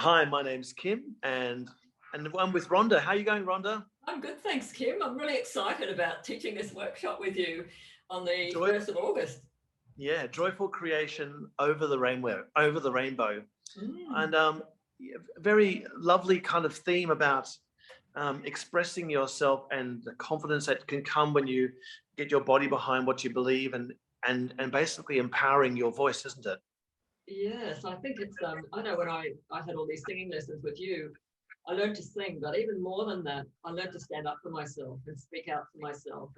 Hi, my name's Kim, and I'm with Rhonda. How are you going, Rhonda? I'm good, thanks, Kim. I'm really excited about teaching this workshop with you on the Joy, 1st of August. yeah, joyful creation over the rainbow, and very lovely kind of theme about expressing yourself and the confidence that can come when you get your body behind what you believe, and basically empowering your voice, isn't it? Yes, I think it's, I know when I had all these singing lessons with you, I learned to sing, but even more than that, I learned to stand up for myself and speak out for myself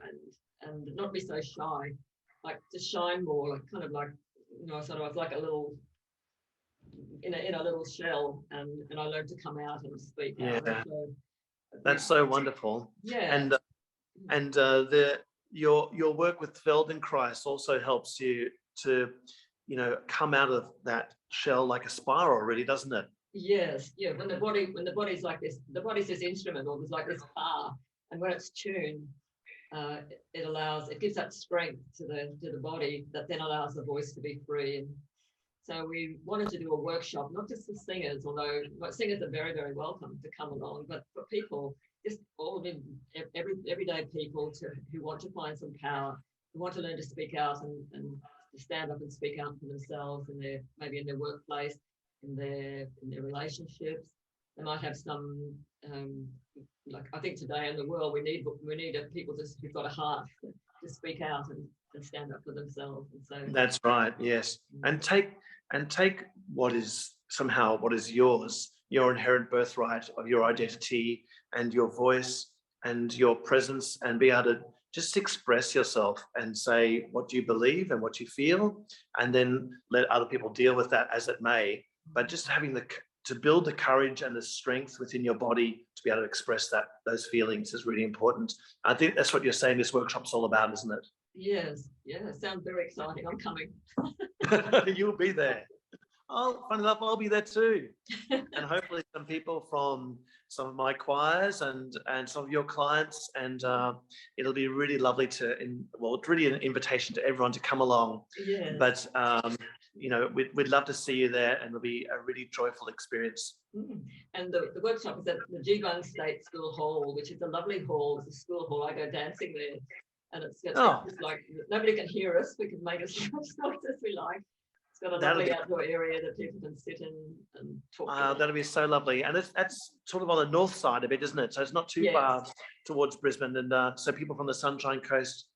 and not be so shy, like to shine more, like kind of like, sort of like a little, in a little shell, and I learned to come out and speak out. Yeah, So, that's so wonderful. yeah. And your work with Feldenkrais also helps you to come out of that shell like a spiral, really, doesn't it? Yes, yeah. When the body's like this, the body's this instrument, or there's like this car, and when it's tuned, it gives that strength to the body that then allows the voice to be free. And so we wanted to do a workshop, not just for singers, although singers are very, very welcome to come along, but for people, just all of everyday people who want to find some power, who want to learn to speak out and to stand up and speak out for themselves maybe in their workplace, in their relationships. They might have some like I think today in the world we need people who've got a heart to speak out and stand up for themselves. And so That's right. Yes, and take what is yours, your inherent birthright of your identity and your voice and your presence, and be able to just express yourself and say what you believe and what you feel, and then let other people deal with that as it may. But just having to build the courage and the strength within your body to be able to express those feelings is really important. I think that's what you're saying this workshop's all about, isn't it? yes, yeah, sounds very exciting. I'm coming. You'll be there. Oh, funny enough, I'll be there too. And hopefully some people from some of my choirs and some of your clients, and it'll be really lovely it's really an invitation to everyone to come along. Yes. But we'd love to see you there, and it'll be a really joyful experience. And the workshop is at the Geelong State School Hall, which is a lovely hall. It's a school hall. I go dancing there, and it's like nobody can hear us. We can make as much noise as we like. It's got a lovely outdoor area that people can sit in and talk. That'll be so lovely. And that's sort of on the north side of it, isn't it? So it's not too far towards Brisbane. And so people from the Sunshine Coast,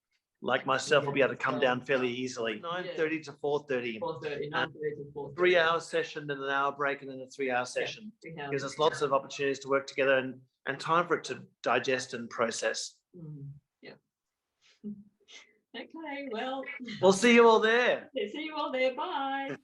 like myself, will be able to come down fairly easily. 9:30 to 4:30. 9:30 to 4:30. 3-hour session, then an hour break, and then a 3-hour session. Gives us lots of opportunities to work together and time for it to digest and process. Yeah. Okay, well. We'll see you all there. See you all there. Bye.